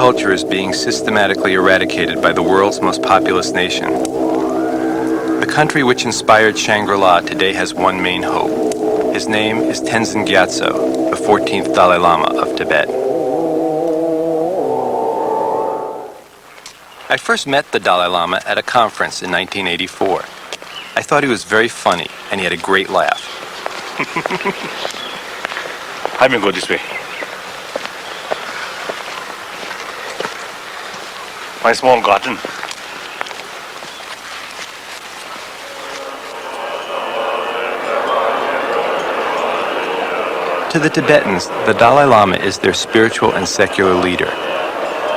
culture is being systematically eradicated by the world's most populous nation. The country which inspired Shangri-La today has one main hope. His name is Tenzin Gyatso, the 14th Dalai Lama of Tibet. I first met the Dalai Lama at a conference in 1984. I thought he was very funny, and he had a great laugh. I may go this way. My small garden. To the Tibetans, the Dalai Lama is their spiritual and secular leader.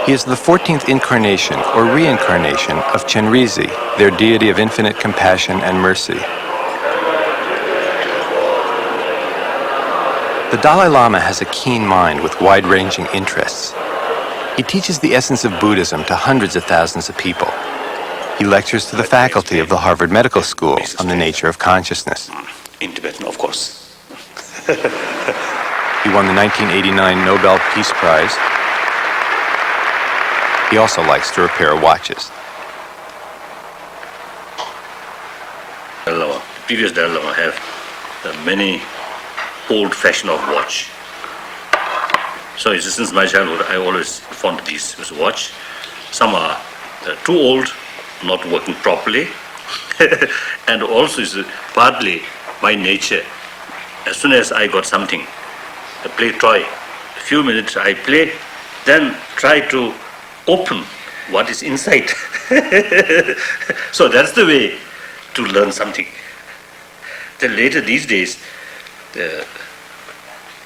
He is the 14th incarnation or reincarnation of Chenrezig, their deity of infinite compassion and mercy. The Dalai Lama has a keen mind with wide-ranging interests. He teaches the essence of Buddhism to hundreds of thousands of people. He lectures to the faculty of the Harvard Medical School on the nature of consciousness. In Tibetan, of course. He won the 1989 Nobel Peace Prize. He also likes to repair watches. The previous Dalai Lama have many old-fashioned of watch. So since my childhood, I always found these watch. Some are too old, not working properly, and also is partly by nature. As soon as I got something, I play toy. A few minutes I play, then try to open what is inside. So that's the way to learn something. Then later these days,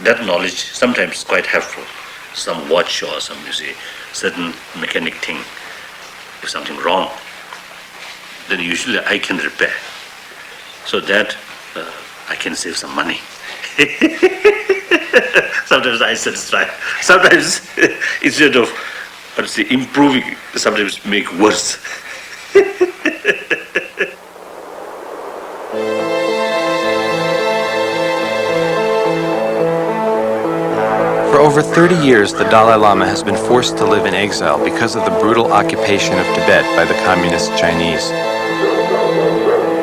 that knowledge sometimes quite helpful. Some watch or some, you say, certain mechanic thing, if something wrong, then usually I can repair. So that I can save some money. Sometimes I satisfy. Sometimes instead of improving, sometimes make worse. For over 30 years, the Dalai Lama has been forced to live in exile because of the brutal occupation of Tibet by the communist Chinese.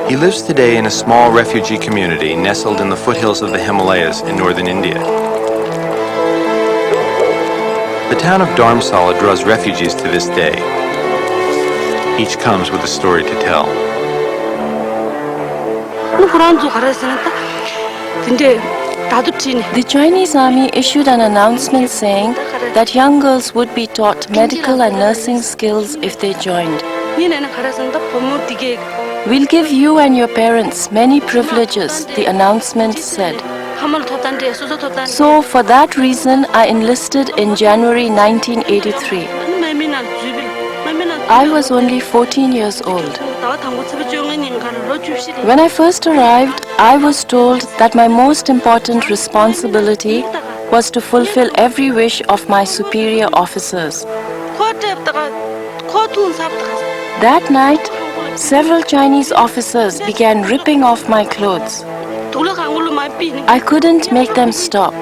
He lives today in a small refugee community nestled in the foothills of the Himalayas in northern India. The town of Dharamsala draws refugees to this day. Each comes with a story to tell. The Chinese army issued an announcement saying that young girls would be taught medical and nursing skills if they joined. We'll give you and your parents many privileges, the announcement said. So, for that reason, I enlisted in January 1983. I was only 14 years old. When I first arrived, I was told that my most important responsibility was to fulfill every wish of my superior officers. That night, several Chinese officers began ripping off my clothes. I couldn't make them stop.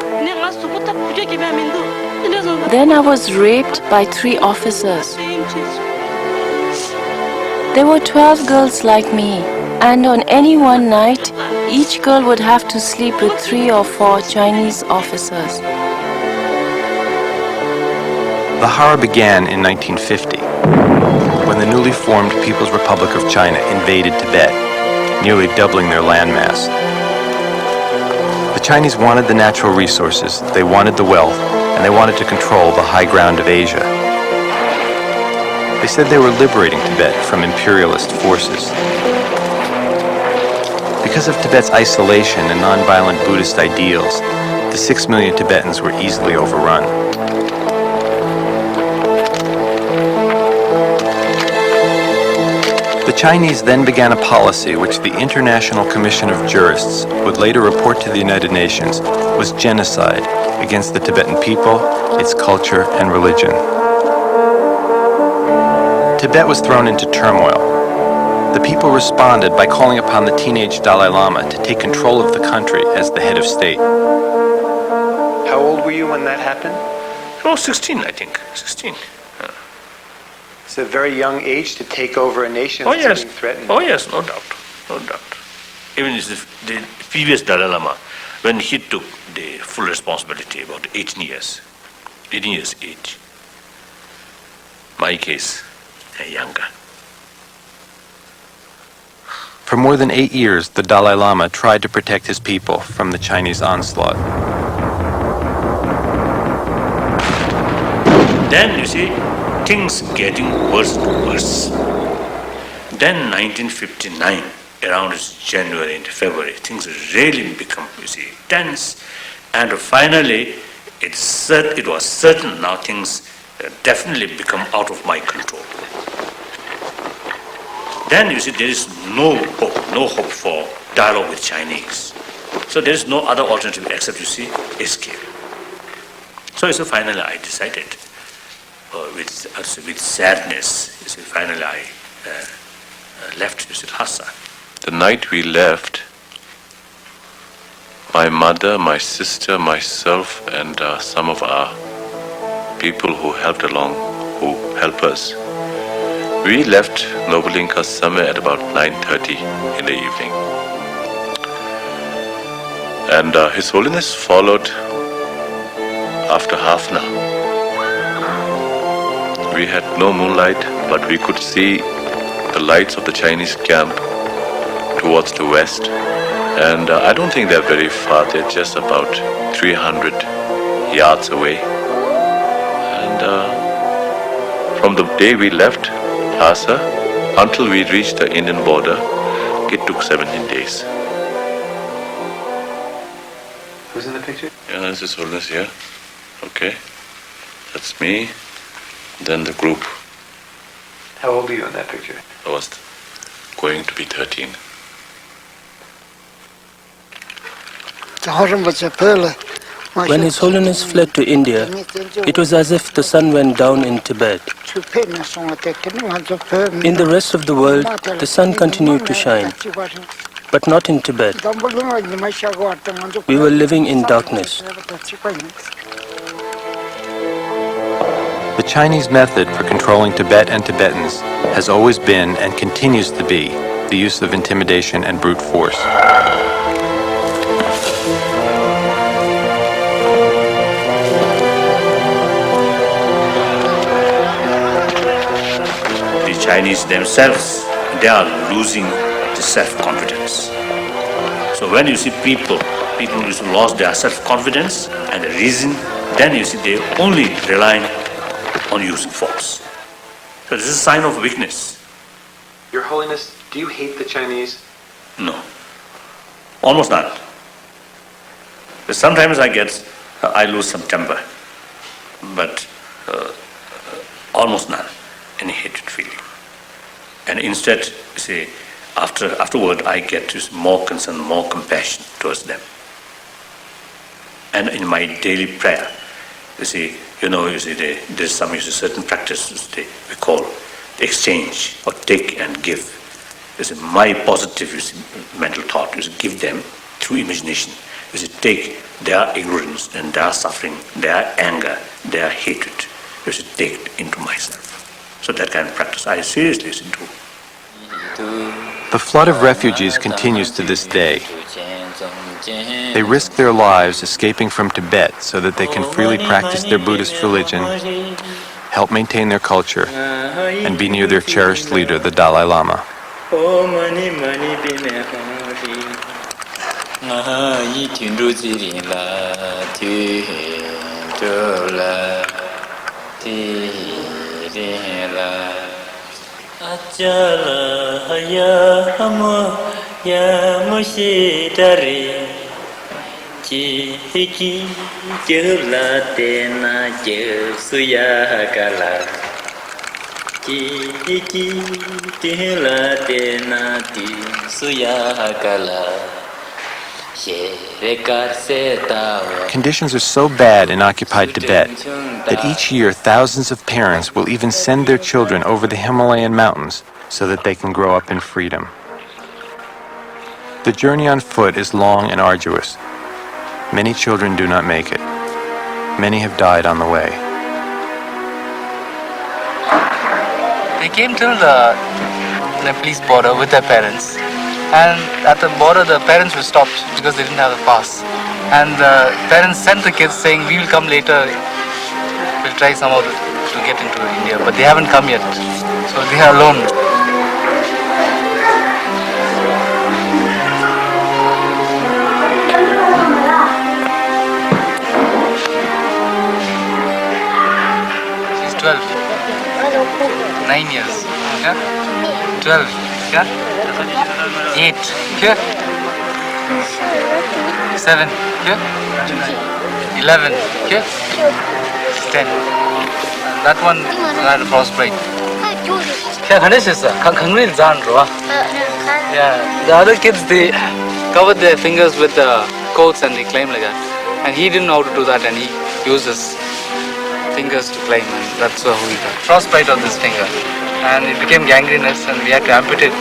Then I was raped by 3 officers. There were 12 girls like me, and on any one night, each girl would have to sleep with 3 or 4 Chinese officers. The horror began in 1950, when the newly formed People's Republic of China invaded Tibet, nearly doubling their landmass. The Chinese wanted the natural resources, they wanted the wealth, and they wanted to control the high ground of Asia. They said they were liberating Tibet from imperialist forces. Because of Tibet's isolation and nonviolent Buddhist ideals, the 6 million Tibetans were easily overrun. The Chinese then began a policy which the International Commission of Jurists would later report to the United Nations was genocide against the Tibetan people, its culture, and religion. Tibet was thrown into turmoil. The people responded by calling upon the teenage Dalai Lama to take control of the country as the head of state. How old were you when that happened? Oh, 16, I think. 16. It's a very young age to take over a nation Oh that's yes, being threatened. oh yes, no doubt, no doubt. Even the previous Dalai Lama, when he took the full responsibility, about 18 years age. My case, younger. For more than 8 years, the Dalai Lama tried to protect his people from the Chinese onslaught. Then you see, things getting worse and worse. Then 1959, around January and February, things really become, you see, tense. And finally, it was certain now things definitely become out of my control. Then you see, there is no hope for dialogue with Chinese. So there is no other alternative except, you see, escape. So finally I decided, with sadness, you see, finally I left, you see, Lhasa. The night we left, my mother, my sister, myself, and some of our people who helped us, we left Nobulinka somewhere at about 9:30 in the evening. And His Holiness followed after half an hour. We had no moonlight, but we could see the lights of the Chinese camp towards the west. And I don't think they're very far, they're just about 300 yards away. And from the day we left Lhasa until we reached the Indian border, it took 17 days. Who's in the picture? Yeah, that's His Holiness here. Okay, that's me. Then the group. How old are you in that picture? I was going to be 13. When His Holiness fled to India, it was as if the sun went down in Tibet. In the rest of the world, the sun continued to shine, but not in Tibet. We were living in darkness. The Chinese method for controlling Tibet and Tibetans has always been and continues to be the use of intimidation and brute force. The Chinese themselves, they are losing the self-confidence. So when you see people who lost their self-confidence and the reason, then you see they only rely on using force. So this is a sign of weakness. Your Holiness, do you hate the Chinese? No, almost none. But sometimes I lose some temper, but almost none, any hatred feeling. And instead, you see, afterward, I get more concern, more compassion towards them. And in my daily prayer, there's some certain practices we call the exchange or take and give. My positive mental thought is give them through imagination. Take their ignorance and their suffering, their anger, their hatred. Take it into myself. So that kind of practice I seriously do. The flood of refugees continues to this day. They risk their lives escaping from Tibet so that they can freely practice their Buddhist religion, help maintain their culture, and be near their cherished leader, the Dalai Lama. Conditions are so bad in occupied Tibet that each year thousands of parents will even send their children over the Himalayan mountains so that they can grow up in freedom. The journey on foot is long and arduous. Many children do not make it. Many have died on the way. They came till the Nepalese border with their parents, and at the border the parents were stopped because they didn't have a pass, and the parents sent the kids saying, we will come later, we'll try somehow to get into India, but they haven't come yet, so they are alone. She's 12. 9 years. Yeah? 12. Yeah? 8. Yeah? 7. Yeah? 11. Yeah? 10. That one had a frostbite. Yeah. The other kids, they covered their fingers with the coats and they climbed like that. And he didn't know how to do that, and he used his fingers to climb, and that's how he got frostbite on this finger. And it became gangrenous, and we had to amputate,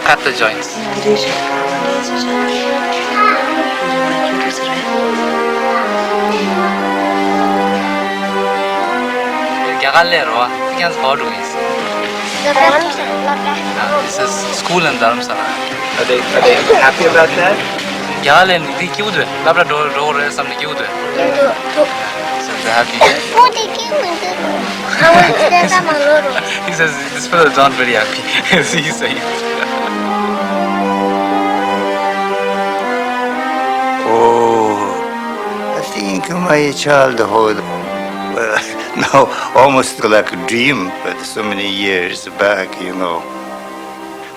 cut the joints. This is school in Dharamsala. Are they happy about that? So they're happy. He says this fellow is not very happy. He's saying. I think my childhood, now almost like a dream, but so many years back,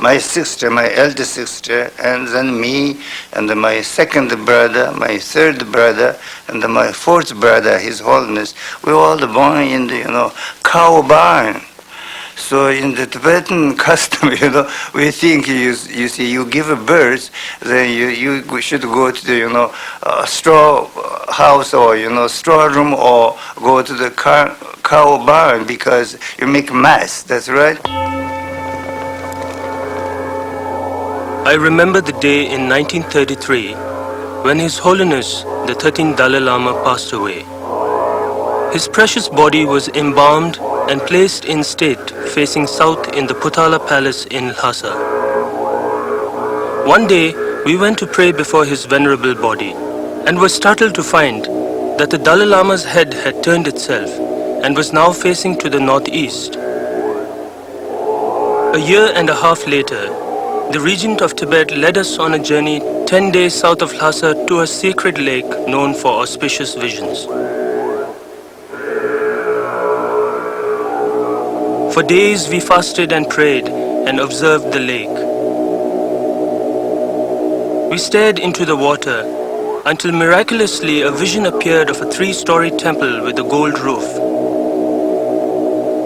My sister, my elder sister, and then me, and my second brother, my third brother, and my fourth brother, His Holiness, we were all born in the, cow barn. So in the Tibetan custom, we think you give a birth, then you should go to the, straw house or, straw room, or go to the cow barn because you make mass. That's right. I remember the day in 1933 when His Holiness the 13th Dalai Lama passed away. His precious body was embalmed and placed in state facing south in the Potala Palace in Lhasa. One day, we went to pray before his venerable body and were startled to find that the Dalai Lama's head had turned itself and was now facing to the northeast. A year and a half later, the Regent of Tibet led us on a journey 10 days south of Lhasa to a sacred lake known for auspicious visions. For days we fasted and prayed and observed the lake. We stared into the water until miraculously a vision appeared of a 3-story temple with a gold roof.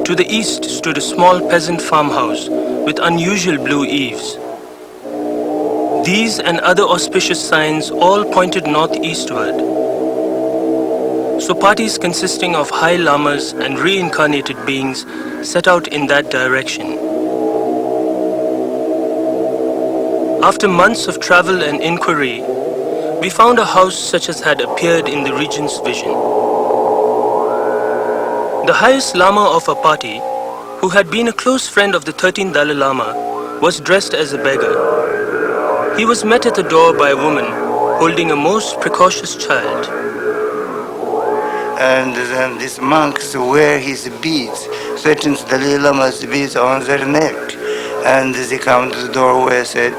To the east stood a small peasant farmhouse with unusual blue eaves. These and other auspicious signs all pointed northeastward. So parties consisting of high lamas and reincarnated beings set out in that direction. After months of travel and inquiry, we found a house such as had appeared in the regent's vision. The highest lama of our party, who had been a close friend of the 13th Dalai Lama, was dressed as a beggar. He was met at the door by a woman holding a most precocious child. And then these monks wear his beads, 13th Dalai Lama's beads on their neck. And they come to the doorway and said,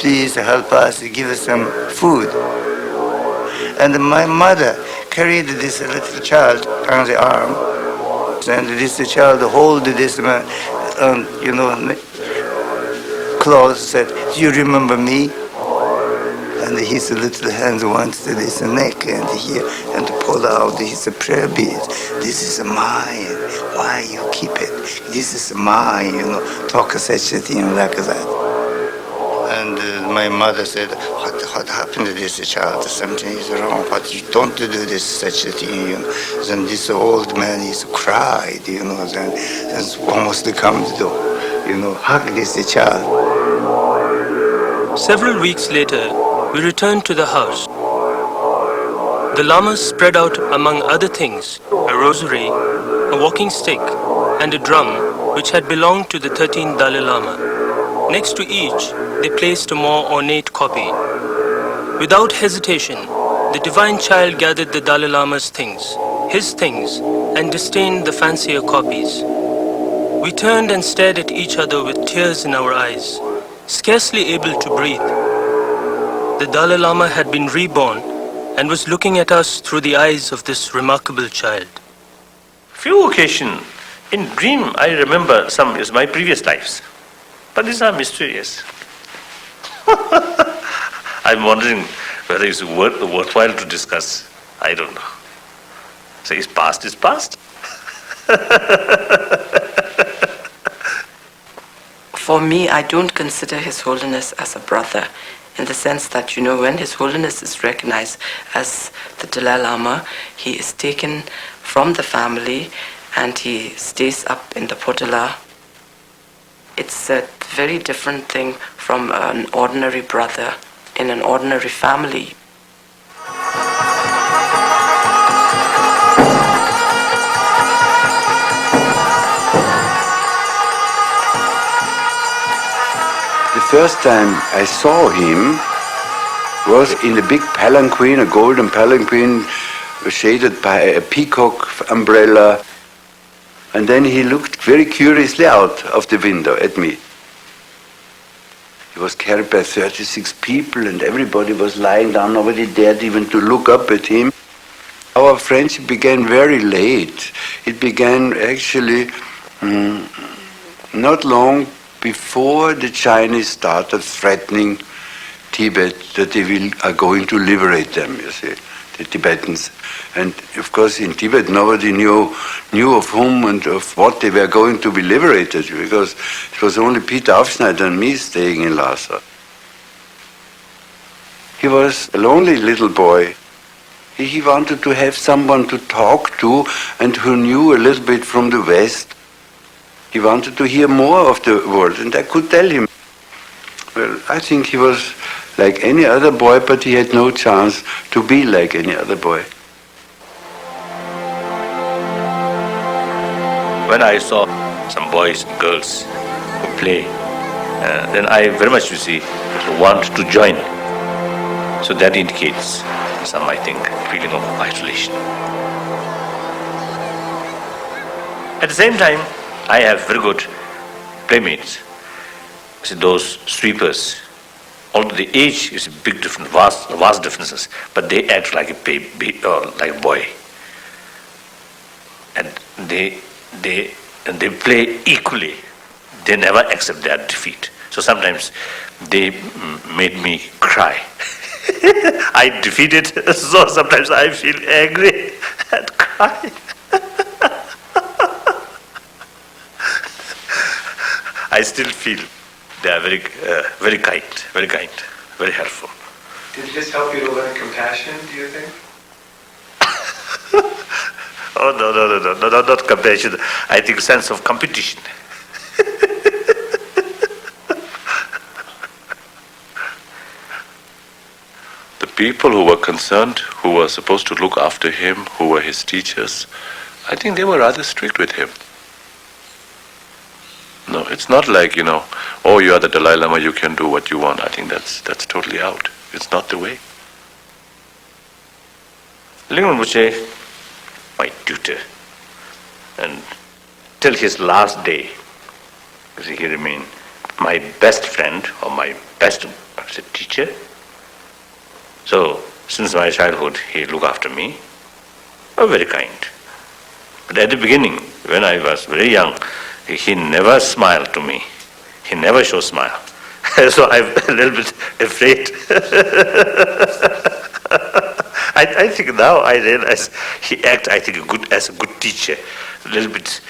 please help us, give us some food. And my mother carried this little child on the arm. And this child hold this, clothes, said, do you remember me? And his little hands went to his neck and here and pulled out his prayer bead. This is mine. Why you keep it? This is mine, talk such a thing like that. And my mother said, what happened to this child? Something is wrong. But you don't do this such a thing. Then this old man is cried, then almost come to, hug this child. Several weeks later, we returned to the house. The lamas spread out, among other things, a rosary, a walking stick, and a drum which had belonged to the 13th Dalai Lama. Next to each, they placed a more ornate copy. Without hesitation, the divine child gathered the Dalai Lama's things, his things, and disdained the fancier copies. We turned and stared at each other with tears in our eyes, scarcely able to breathe. The Dalai Lama had been reborn and was looking at us through the eyes of this remarkable child. Few occasions in dream I remember some is my previous lives, but these are mysterious. I'm wondering whether it's worthwhile to discuss. I don't know. So is past is past. For me, I don't consider His Holiness as a brother, in the sense that, when His Holiness is recognized as the Dalai Lama, he is taken from the family and he stays up in the Potala. It's a very different thing from an ordinary brother in an ordinary family. The first time I saw him was in a big palanquin, a golden palanquin shaded by a peacock umbrella. And then he looked very curiously out of the window at me. He was carried by 36 people and everybody was lying down. Nobody dared even to look up at him. Our friendship began very late. It began actually not long before the Chinese started threatening Tibet that they are going to liberate them, you see, the Tibetans. And of course in Tibet nobody knew of whom and of what they were going to be liberated, because it was only Peter Aufschneider and me staying in Lhasa. He was a lonely little boy. He wanted to have someone to talk to and who knew a little bit from the West. He wanted to hear more of the world, and I could tell him. Well, I think he was like any other boy, but he had no chance to be like any other boy. When I saw some boys and girls who play, then I very much, want to join. So that indicates some, I think, feeling of isolation. At the same time, I have very good playmates. See, those sweepers, although the age is a big difference, vast differences, but they act like a baby or like a boy, and they play equally. They never accept their defeat. So sometimes they made me cry. I defeated, so sometimes I feel angry and cry. I still feel they are very kind, very helpful. Did this help you to learn compassion, do you think? Oh, no, not compassion. I think sense of competition. The people who were concerned, who were supposed to look after him, who were his teachers, I think they were rather strict with him. No, it's not like, oh, you are the Dalai Lama, you can do what you want. I think that's totally out. It's not the way. Lingam Rinpoche, my tutor, and till his last day, he remained my best friend or my best teacher. So, since my childhood, he looked after me. Very kind. But at the beginning, when I was very young, he never smiled to me. He never showed smile. So I'm a little bit afraid. I think now I realize he acts, I think, as a good teacher. A little bit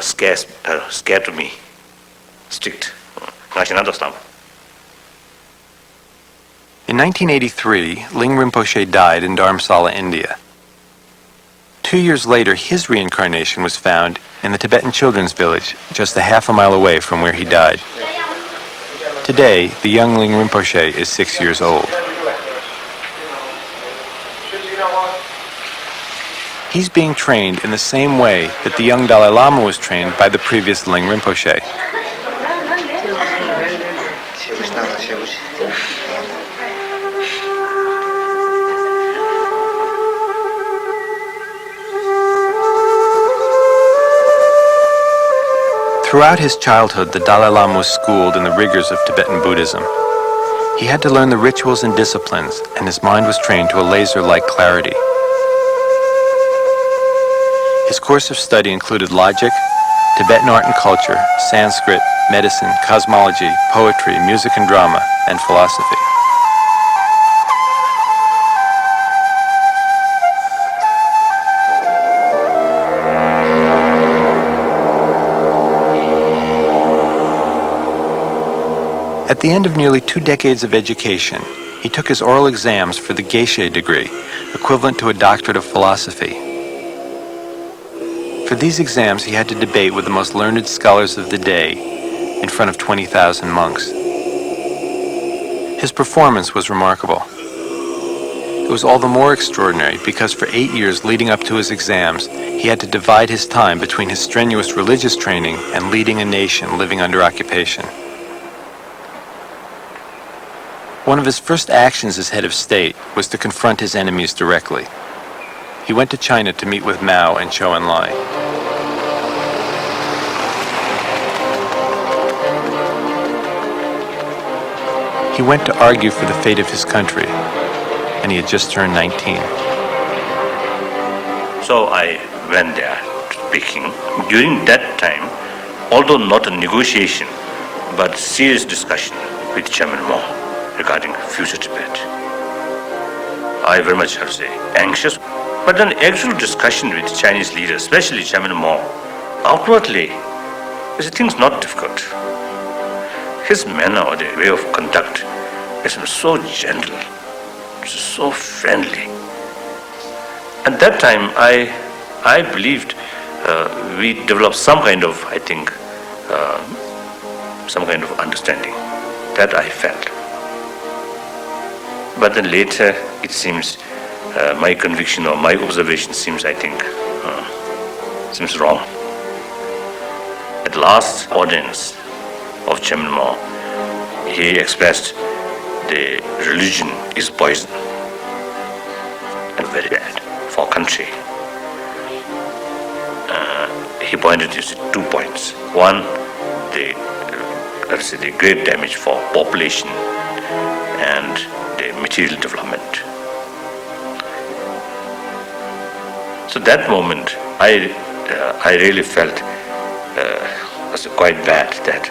scared to me. Strict. In 1983, Ling Rinpoche died in Dharamsala, India. 2 years later, his reincarnation was found in the Tibetan children's village, just a half a mile away from where he died. Today, the young Ling Rinpoche is 6 years old. He's being trained in the same way that the young Dalai Lama was trained by the previous Ling Rinpoche. Throughout his childhood, the Dalai Lama was schooled in the rigors of Tibetan Buddhism. He had to learn the rituals and disciplines, and his mind was trained to a laser-like clarity. His course of study included logic, Tibetan art and culture, Sanskrit, medicine, cosmology, poetry, music and drama, and philosophy. At the end of nearly 2 decades of education, he took his oral exams for the Geshe degree, equivalent to a doctorate of philosophy. For these exams, he had to debate with the most learned scholars of the day in front of 20,000 monks. His performance was remarkable. It was all the more extraordinary because for 8 years leading up to his exams, he had to divide his time between his strenuous religious training and leading a nation living under occupation. One of his first actions as head of state was to confront his enemies directly. He went to China to meet with Mao and Zhou Enlai. He went to argue for the fate of his country, and he had just turned 19. So I went there speaking. During that time, although not a negotiation, but serious discussion with Chairman Mao regarding future Tibet. I very much have to say anxious, but an actual discussion with Chinese leaders, especially Chairman Mao, outwardly, things not difficult. His manner or the way of conduct is so gentle, so friendly. At that time, I believed we developed some kind of, some kind of understanding. That I felt. But then later, it seems, my conviction or my observation seems, seems wrong. At last audience of Chairman Mao, he expressed the religion is poison and very bad for country. He pointed to 2 points. One, the great damage for population and the material development. So that moment, I really felt was quite bad that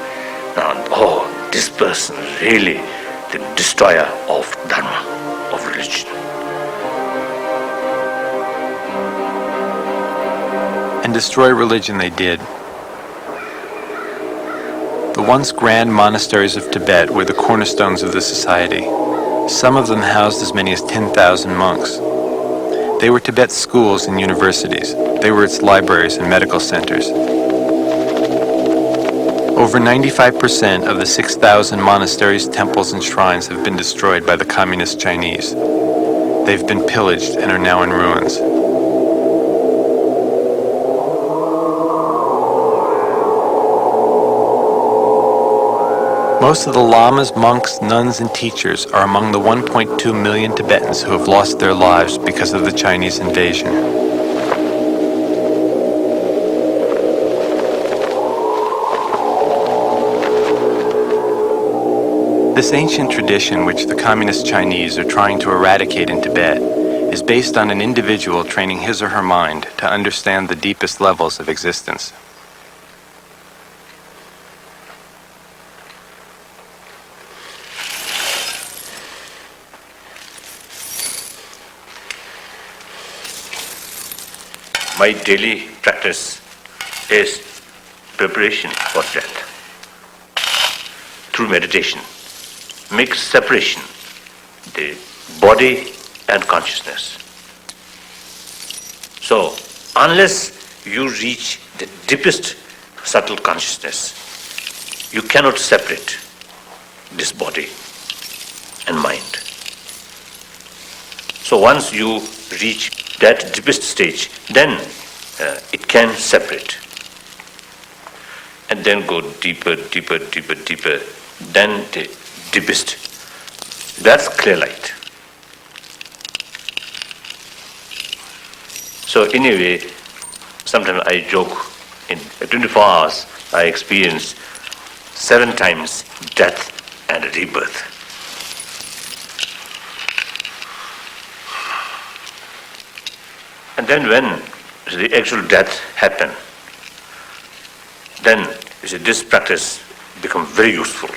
this person really the destroyer of Dharma, of religion. And destroy religion they did. The once grand monasteries of Tibet were the cornerstones of the society. Some of them housed as many as 10,000 monks. They were Tibet's schools and universities. They were its libraries and medical centers. Over 95% of the 6,000 monasteries, temples, and shrines have been destroyed by the communist Chinese. They've been pillaged and are now in ruins. Most of the lamas, monks, nuns, and teachers are among the 1.2 million Tibetans who have lost their lives because of the Chinese invasion. This ancient tradition, which the communist Chinese are trying to eradicate in Tibet, is based on an individual training his or her mind to understand the deepest levels of existence. My daily practice is preparation for death. Through meditation, make separation, the body and consciousness. So, unless you reach the deepest subtle consciousness, you cannot separate this body and mind. So once you reach that deepest stage, then it can separate. And then go deeper, deeper, deeper, deeper, then the deepest. That's clear light. So anyway, sometimes I joke, in 24 hours I experience 7 times death and rebirth. And then when the actual death happens, then you see, this practice becomes very useful.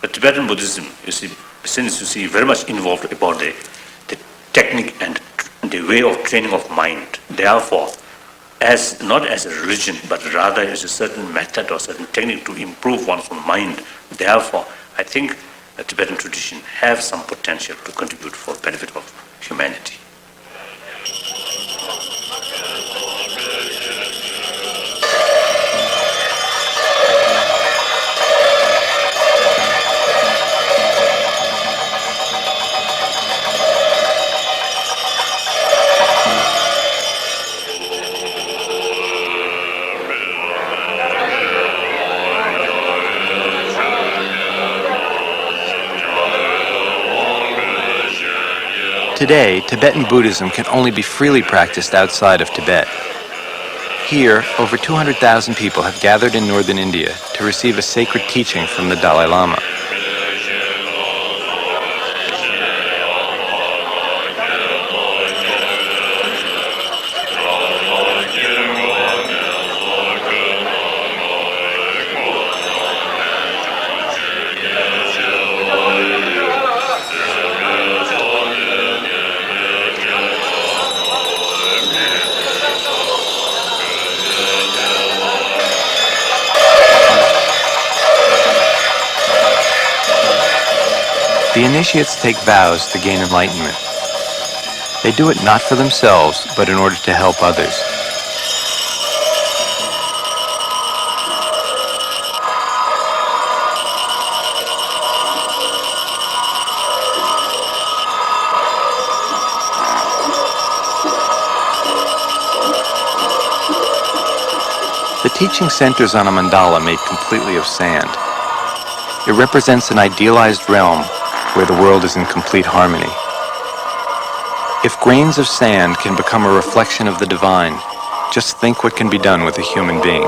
But Tibetan Buddhism, you see, since you see very much involved about the technique and the way of training of mind, therefore, as not as a religion, but rather as a certain method or certain technique to improve one's own mind. Therefore, I think the Tibetan tradition has some potential to contribute for benefit of humanity. Today, Tibetan Buddhism can only be freely practiced outside of Tibet. Here, over 200,000 people have gathered in northern India to receive a sacred teaching from the Dalai Lama. The initiates take vows to gain enlightenment. They do it not for themselves, but in order to help others. The teaching centers on a mandala made completely of sand. It represents an idealized realm where the world is in complete harmony. If grains of sand can become a reflection of the divine, just think what can be done with a human being.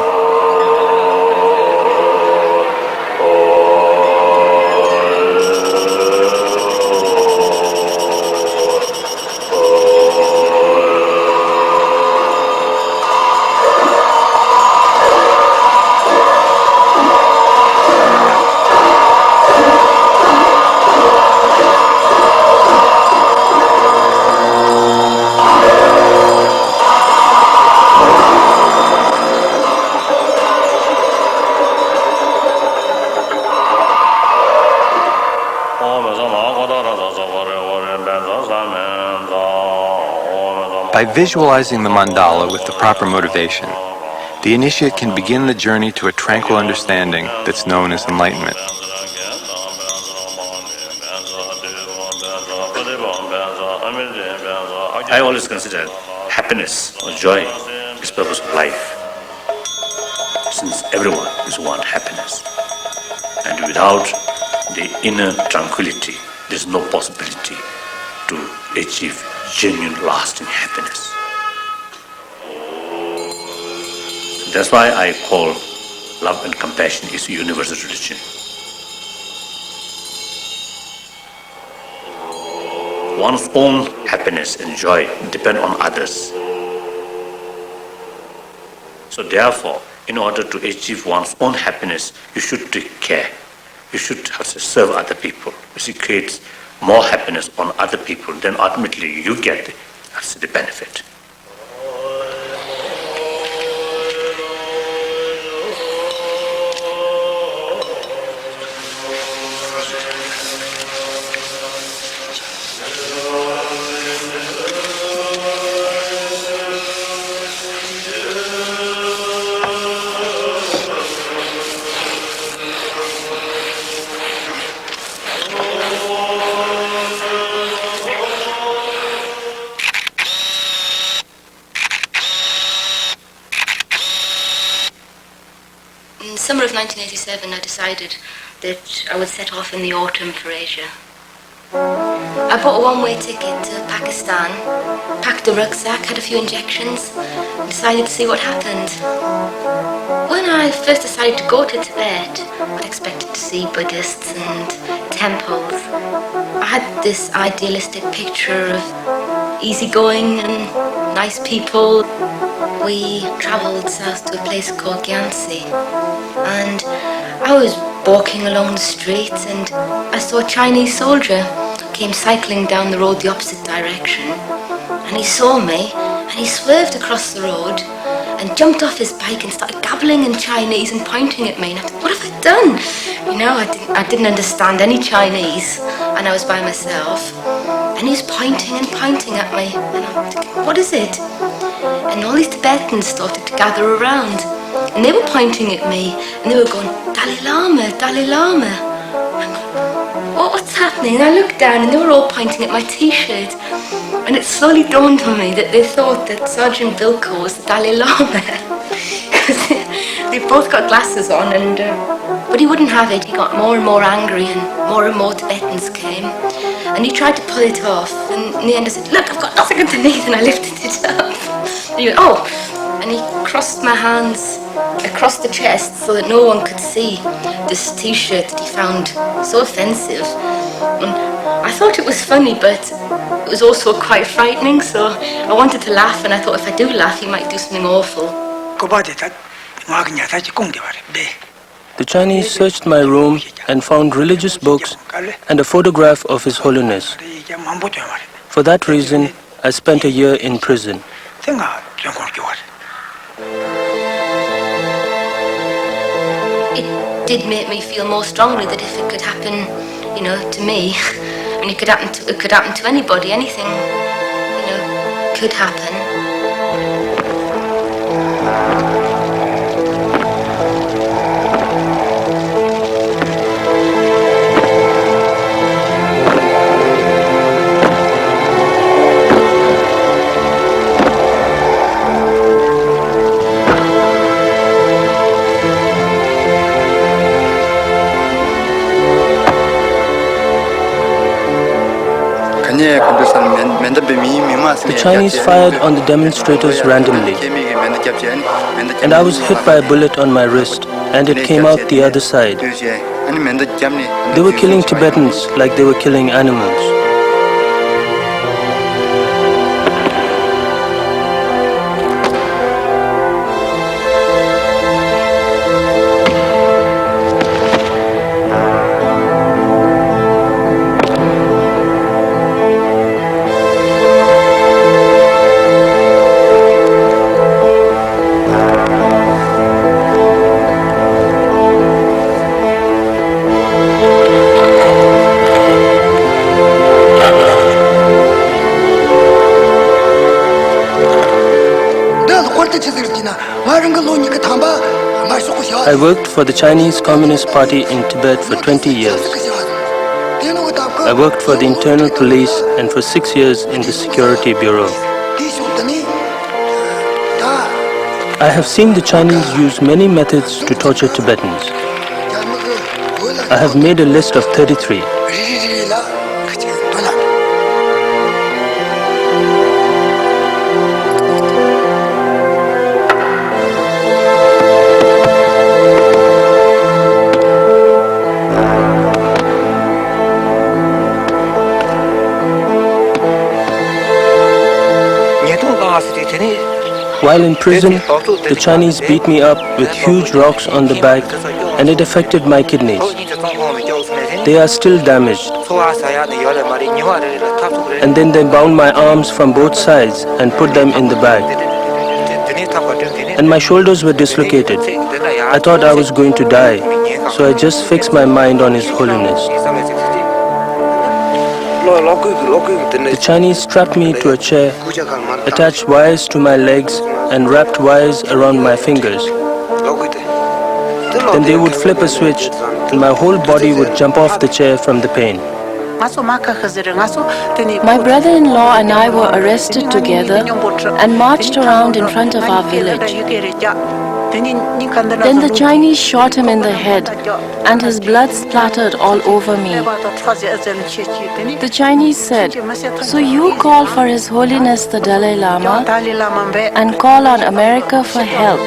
By visualizing the mandala with the proper motivation, the initiate can begin the journey to a tranquil understanding that's known as enlightenment. I always consider happiness or joy is the purpose of life, since everyone is want happiness. And without the inner tranquility, there's no possibility to achieve genuine, lasting happiness. That's why I call love and compassion is a universal religion. One's own happiness and joy depend on others. So therefore, in order to achieve one's own happiness, you should take care. You should serve other people. If you create more happiness on other people, then ultimately you get the benefit. In the summer of 1987, I decided that I would set off in the autumn for Asia. I bought a one-way ticket to Pakistan, packed a rucksack, had a few injections, and decided to see what happened. When I first decided to go to Tibet, I expected to see Buddhists and temples. I had this idealistic picture of easygoing and nice people. We travelled south to a place called Gyatso, and I was walking along the street and I saw a Chinese soldier came cycling down the road the opposite direction, and he saw me and he swerved across the road and jumped off his bike and started gabbling in Chinese and pointing at me, and I thought, what have I done? You know, I didn't understand any Chinese and I was by myself, and he was pointing and pointing at me, and I'm thinking, what is it? And all these Tibetans started to gather around, and they were pointing at me and they were going, Dalai Lama, Dalai Lama. What's happening? And I looked down and they were all pointing at my t-shirt, and it slowly dawned on me that they thought that Sergeant Bilko was the Dalai Lama. They both got glasses on, and but he wouldn't have it. He got more and more angry, and more Tibetans came, and he tried to pull it off, and in the end I said, look, I've got nothing underneath, and I lifted it up. And he went, oh, and he crossed my hands across the chest so that no one could see this t-shirt that he found so offensive. And I thought it was funny, but it was also quite frightening, so I wanted to laugh, and I thought if I do laugh he might do something awful. The Chinese searched my room and found religious books and a photograph of His Holiness. For that reason, I spent a year in prison. It did make me feel more strongly that if it could happen, you know, to me, and it could happen to anybody, anything, you know, could happen. The Chinese fired on the demonstrators randomly, and I was hit by a bullet on my wrist, and it came out the other side. They were killing Tibetans like they were killing animals. I worked for the Chinese Communist Party in Tibet for 20 years. I worked for the Internal Police and for 6 years in the Security Bureau. I have seen the Chinese use many methods to torture Tibetans. I have made a list of 33. While in prison, the Chinese beat me up with huge rocks on the back, and it affected my kidneys. They are still damaged. And then they bound my arms from both sides and put them in the bag. And my shoulders were dislocated. I thought I was going to die, so I just fixed my mind on His Holiness. The Chinese strapped me to a chair, attached wires to my legs, and wrapped wires around my fingers. Then they would flip a switch, and my whole body would jump off the chair from the pain. My brother-in-law and I were arrested together and marched around in front of our village. Then the Chinese shot him in the head, and his blood splattered all over me. The Chinese said, "So you call for His Holiness the Dalai Lama and call on America for help.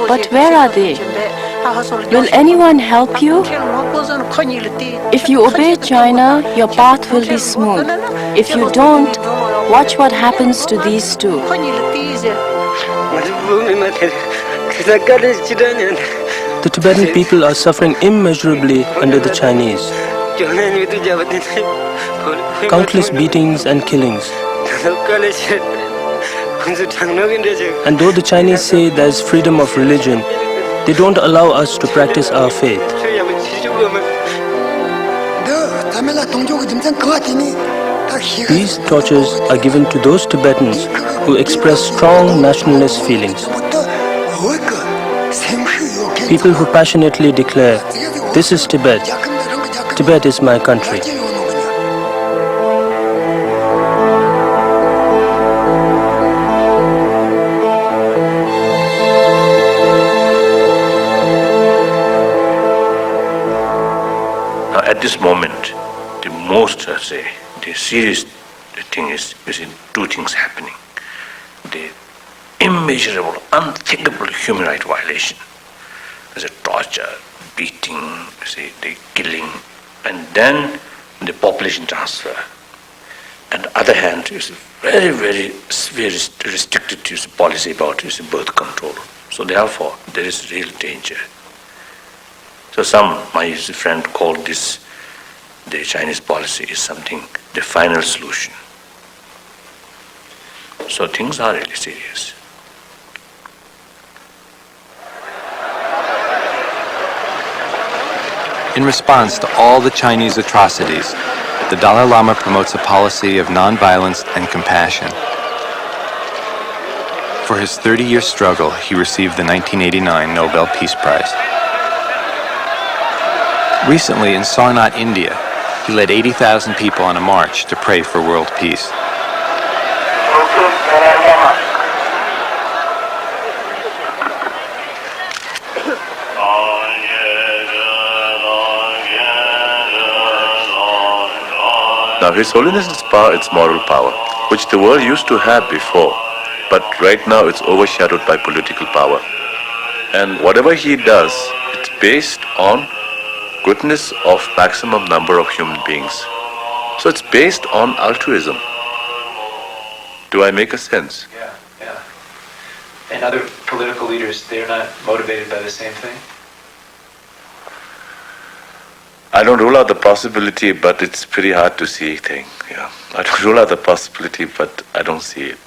But where are they? Will anyone help you? If you obey China, your path will be smooth. If you don't, watch what happens to these two." The Tibetan people are suffering immeasurably under the Chinese. Countless beatings and killings. And though the Chinese say there is freedom of religion, they don't allow us to practice our faith. These tortures are given to those Tibetans who express strong nationalist feelings. People who passionately declare, "This is Tibet. Tibet is my country." Now, at this moment, the most, the serious thing is two things happening. The immeasurable, unthinkable human right violation. There's a torture, beating, the killing, and then the population transfer. On the other hand, it's very, very restricted policy about birth control. So therefore, there is real danger. So my friend called this, the Chinese policy is something, the final solution. So things are really serious. In response to all the Chinese atrocities, the Dalai Lama promotes a policy of nonviolence and compassion. For his 30-year struggle, he received the 1989 Nobel Peace Prize. Recently, in Sarnath, India, he led 80,000 people on a march to pray for world peace. Now, His Holiness's power, it's moral power, which the world used to have before, but right now it's overshadowed by political power. And whatever he does, it's based on goodness of maximum number of human beings. So it's based on altruism. Do I make a sense? Yeah. And other political leaders, they're not motivated by the same thing? I don't rule out the possibility, but it's pretty hard to see thing. Yeah, I don't rule out the possibility, but I don't see it.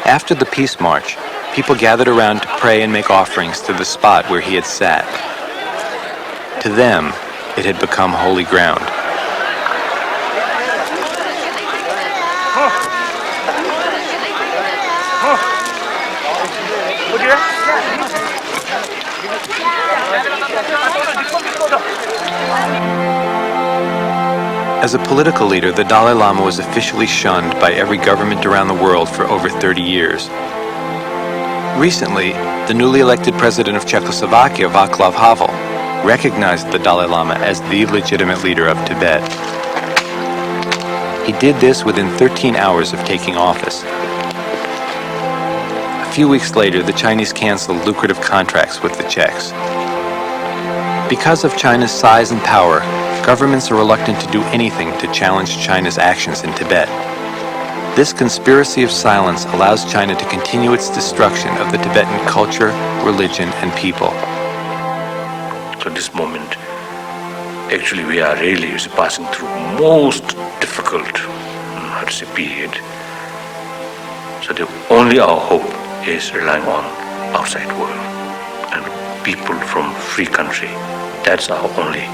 After the peace march, people gathered around to pray and make offerings to the spot where he had sat. To them, it had become holy ground. As a political leader, the Dalai Lama was officially shunned by every government around the world for over 30 years. Recently, the newly elected president of Czechoslovakia, Václav Havel, recognized the Dalai Lama as the legitimate leader of Tibet. He did this within 13 hours of taking office. A few weeks later, the Chinese canceled lucrative contracts with the Czechs. Because of China's size and power, governments are reluctant to do anything to challenge China's actions in Tibet. This conspiracy of silence allows China to continue its destruction of the Tibetan culture, religion, and people. So at this moment, actually we are really passing through most difficult, period. So the only our hope is relying on outside world and people from free country. That's our only,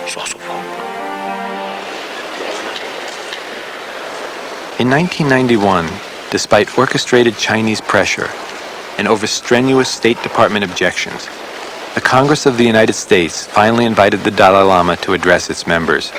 source of hope. In 1991, despite orchestrated Chinese pressure and over strenuous State Department objections, the Congress of the United States finally invited the Dalai Lama to address its members.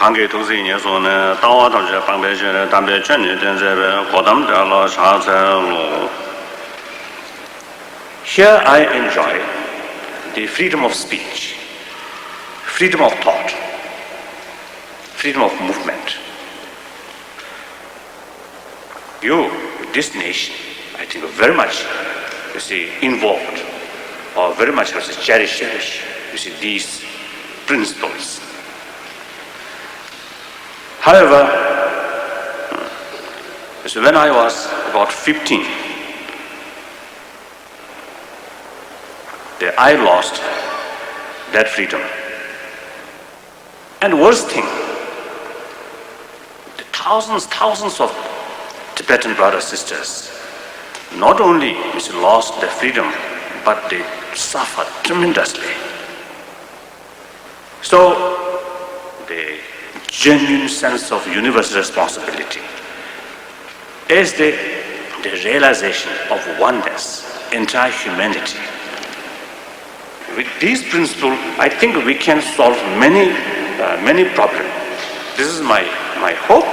관계 동생이 손에 다와도 방배전에 담배 전에 된저에 고담들로 사자로. Here I enjoy the freedom of speech, freedom of thought, freedom of movement. You, this nation, I think very much, you see, involved, or very much cherish, you see, these principles. However, you see, when I was about 15, I lost that freedom. And worst thing, the thousands of Tibetan brothers and sisters not only lost their freedom, but they suffered tremendously. So, the genuine sense of universal responsibility is the realization of oneness, entire humanity. With these principles, I think we can solve many problems. This is my hope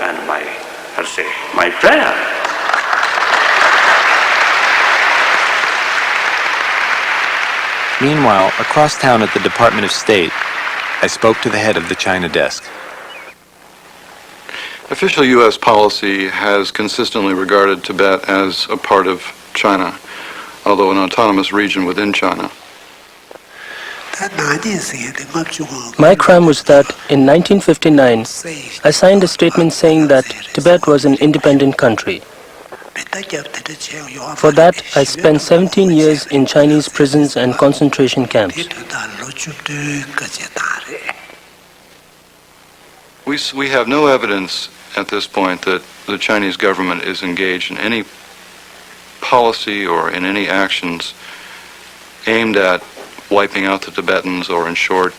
and my prayer. Meanwhile, across town at the Department of State, I spoke to the head of the China desk. Official U.S. policy has consistently regarded Tibet as a part of China, although an autonomous region within China. My crime was that in 1959, I signed a statement saying that Tibet was an independent country. For that, I spent 17 years in Chinese prisons and concentration camps. We have no evidence at this point that the Chinese government is engaged in any policy or in any actions aimed at wiping out the Tibetans, or in short,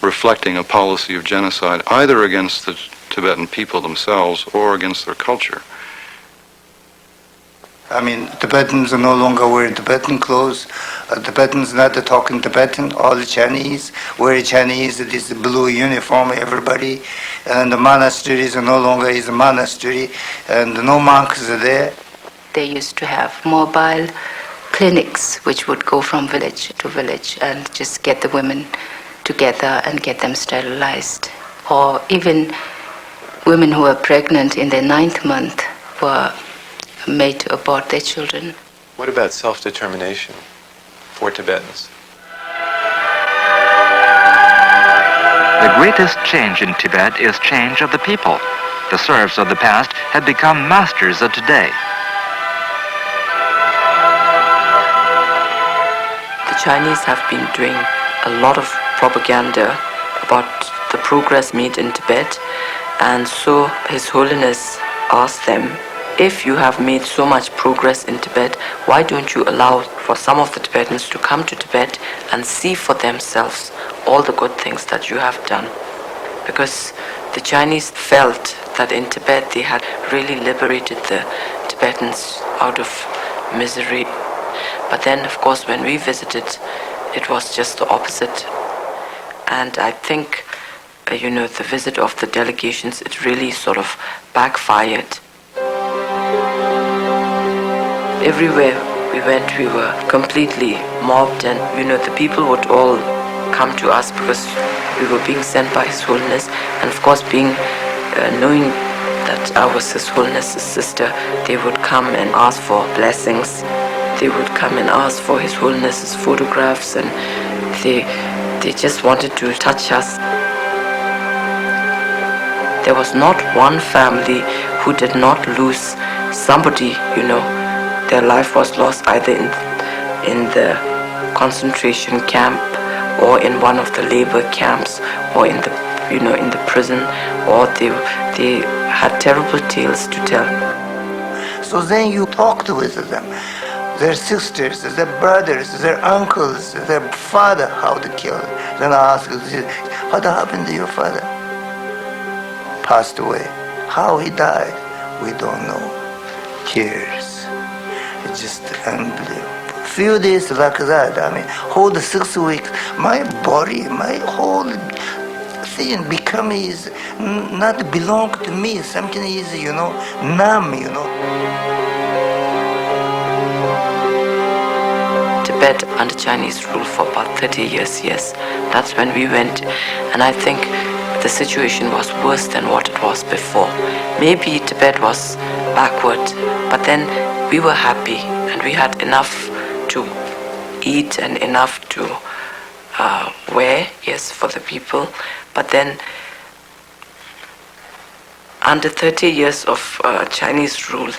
reflecting a policy of genocide either against the Tibetan people themselves or against their culture. I mean, Tibetans are no longer wearing Tibetan clothes. Tibetans not talking Tibetan. All the Chinese wear Chinese. This blue uniform, everybody. And the monasteries are no longer is a monastery, and no monks are there. They used to have mobile clinics which would go from village to village and just get the women together and get them sterilized. Or even women who were pregnant in their 9th month were made to abort their children. What about self-determination for Tibetans? The greatest change in Tibet is change of the people. The serfs of the past have become masters of today. The Chinese have been doing a lot of propaganda about the progress made in Tibet, and so His Holiness asked them, if you have made so much progress in Tibet, why don't you allow for some of the Tibetans to come to Tibet and see for themselves all the good things that you have done? Because the Chinese felt that in Tibet they had really liberated the Tibetans out of misery. But then, of course, when we visited, it was just the opposite. And I think, the visit of the delegations, it really sort of backfired. Everywhere we went, we were completely mobbed, and the people would all come to us because we were being sent by His Holiness, and of course knowing that I was His Holiness's sister, they would come and ask for blessings. They would come and ask for His Holiness's photographs, and they just wanted to touch us. There was not one family who did not lose somebody, Their life was lost either in the concentration camp, or in one of the labor camps, or in the prison, or they had terrible tales to tell. So then you talked with them, their sisters, their brothers, their uncles, their father, how to kill them. Then I asked, what happened to your father? Passed away. How he died, we don't know. Years. It's just unbelievable. Few days like that, whole 6 weeks, my body, my whole saying become is not belong to me. Something is, numb, Tibet under Chinese rule for about 30 years, yes. That's when we went, and I think the situation was worse than what it was before. Maybe Tibet was backward, but then we were happy and we had enough to eat and enough to wear, yes, for the people. But then under 30 years of Chinese rule,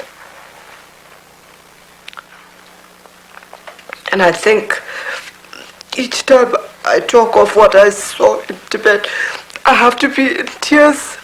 and I think each time I talk of what I saw in Tibet, I have to be in tears.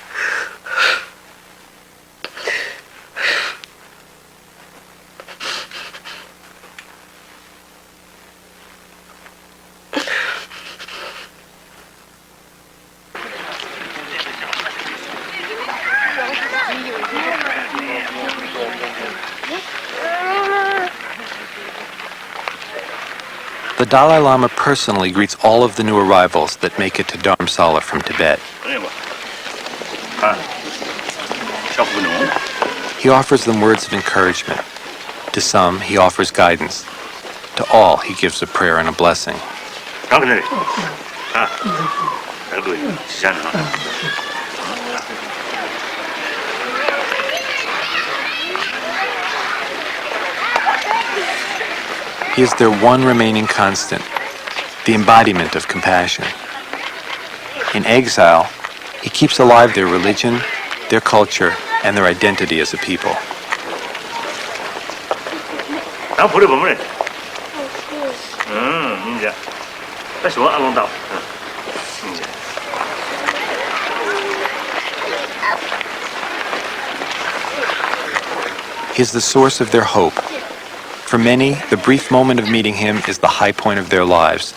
The Dalai Lama personally greets all of the new arrivals that make it to Dharamsala from Tibet. He offers them words of encouragement. To some, he offers guidance. To all, he gives a prayer and a blessing. He is their one remaining constant, the embodiment of compassion. In exile, he keeps alive their religion, their culture, and their identity as a people. He is the source of their hope. For many, the brief moment of meeting him is the high point of their lives.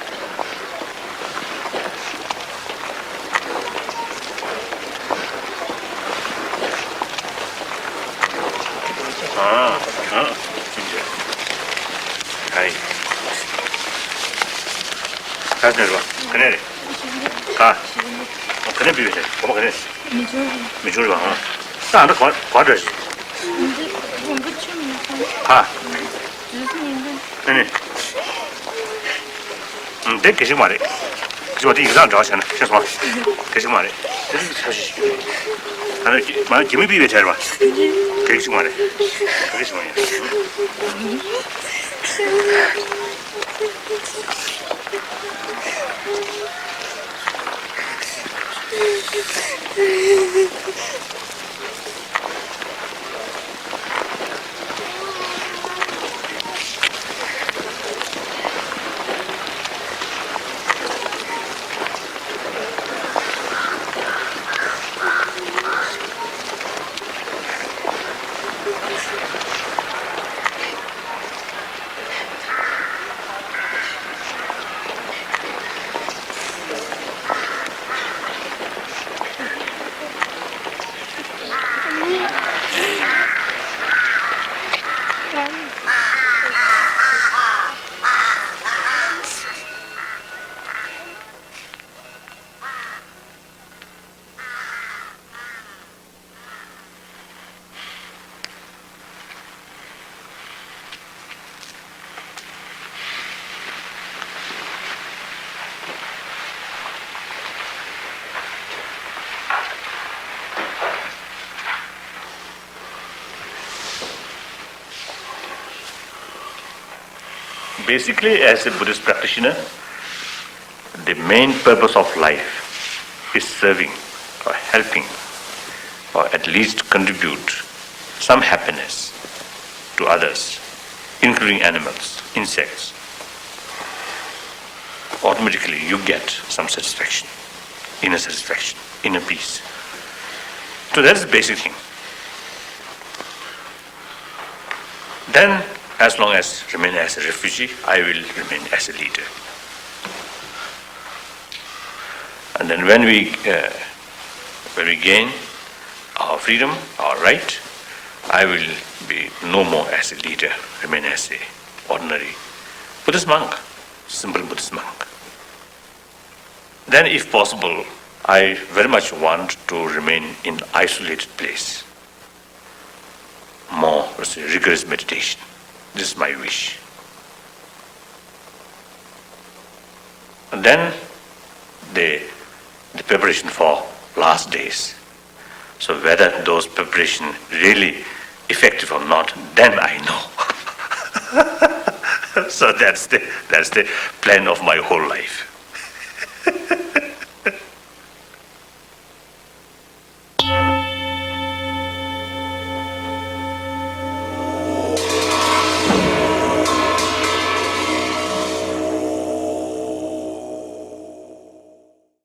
Basically, as a Buddhist practitioner, the main purpose of life is serving or helping or at least contribute some happiness to others, including animals, insects. Automatically you get some satisfaction, inner peace. So that's the basic thing. Then, as long as I remain as a refugee, I will remain as a leader. And then when we gain our freedom, our right, I will be no more as a leader, remain as a ordinary Buddhist monk, simple Buddhist monk. Then if possible, I very much want to remain in isolated place. More rigorous meditation. This is my wish. And then the preparation for last days. So whether those preparation really effective or not, then I know. So that's the plan of my whole life.